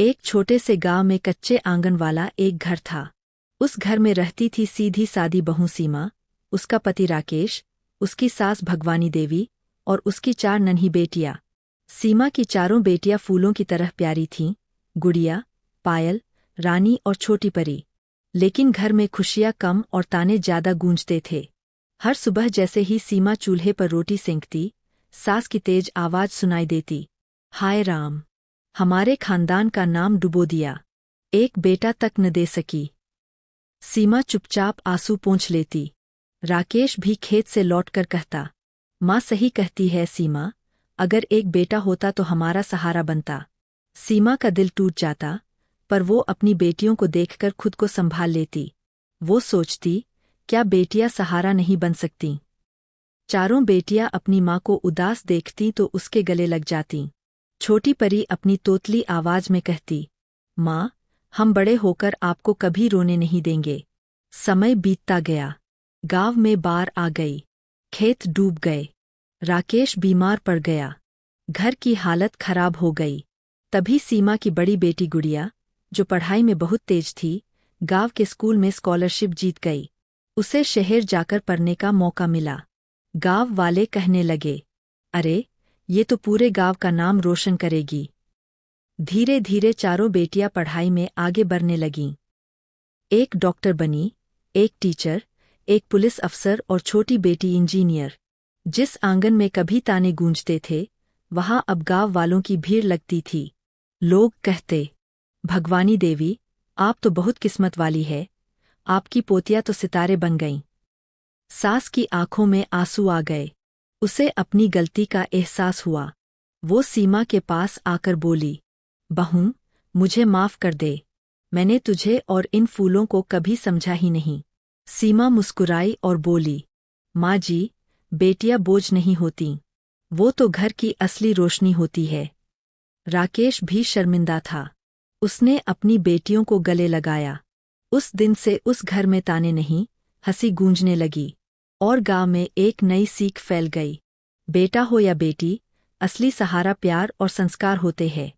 एक छोटे से गांव में कच्चे आंगन वाला एक घर था। उस घर में रहती थी सीधी सादी बहू सीमा, उसका पति राकेश, उसकी सास भगवानी देवी और उसकी 4 नन्ही बेटियां। सीमा की चारों बेटियां फूलों की तरह प्यारी थीं, गुड़िया, पायल, रानी और छोटी परी। लेकिन घर में खुशियां कम और ताने ज्यादा गूंजते थे। हर सुबह जैसे ही सीमा चूल्हे पर रोटी सेंकती, सास की तेज आवाज सुनाई देती, हाय राम, हमारे खानदान का नाम डुबो दिया, एक बेटा तक न दे सकी। सीमा चुपचाप आंसू पोंछ लेती। राकेश भी खेत से लौटकर कहता, माँ सही कहती है सीमा, अगर एक बेटा होता तो हमारा सहारा बनता। सीमा का दिल टूट जाता, पर वो अपनी बेटियों को देखकर खुद को संभाल लेती। वो सोचती, क्या बेटियां सहारा नहीं बन सकतीं? चारों बेटियां अपनी माँ को उदास देखती तो उसके गले लग जातीं। छोटी परी अपनी तोतली आवाज में कहती, माँ, हम बड़े होकर आपको कभी रोने नहीं देंगे। समय बीतता गया। गांव में बाढ़ आ गई। खेत डूब गए। राकेश बीमार पड़ गया। घर की हालत खराब हो गई। तभी सीमा की बड़ी बेटी गुड़िया, जो पढ़ाई में बहुत तेज थी, गांव के स्कूल में स्कॉलरशिप जीत गई। उसे शहर जाकर पढ़ने का मौका मिला। गांव वाले कहने लगे, अरे, ये तो पूरे गांव का नाम रोशन करेगी। धीरे धीरे चारों बेटियां पढ़ाई में आगे बढ़ने लगीं। एक डॉक्टर बनी, एक टीचर, एक पुलिस अफसर और छोटी बेटी इंजीनियर। जिस आंगन में कभी ताने गूंजते थे, वहां अब गांव वालों की भीड़ लगती थी। लोग कहते, भगवानी देवी, आप तो बहुत किस्मत वाली है, आपकी पोतियां तो सितारे बन गईं। सास की आंखों में आंसू आ गए। उसे अपनी गलती का एहसास हुआ। वो सीमा के पास आकर बोली, बहू, मुझे माफ कर दे, मैंने तुझे और इन फूलों को कभी समझा ही नहीं। सीमा मुस्कुराई और बोली, माँ जी, बेटियां बोझ नहीं होतीं, वो तो घर की असली रोशनी होती है। राकेश भी शर्मिंदा था। उसने अपनी बेटियों को गले लगाया। उस दिन से उस घर में ताने नहीं, हंसी गूंजने लगी और गांव में एक नई सीख फैल गई। बेटा हो या बेटी, असली सहारा प्यार और संस्कार होते हैं।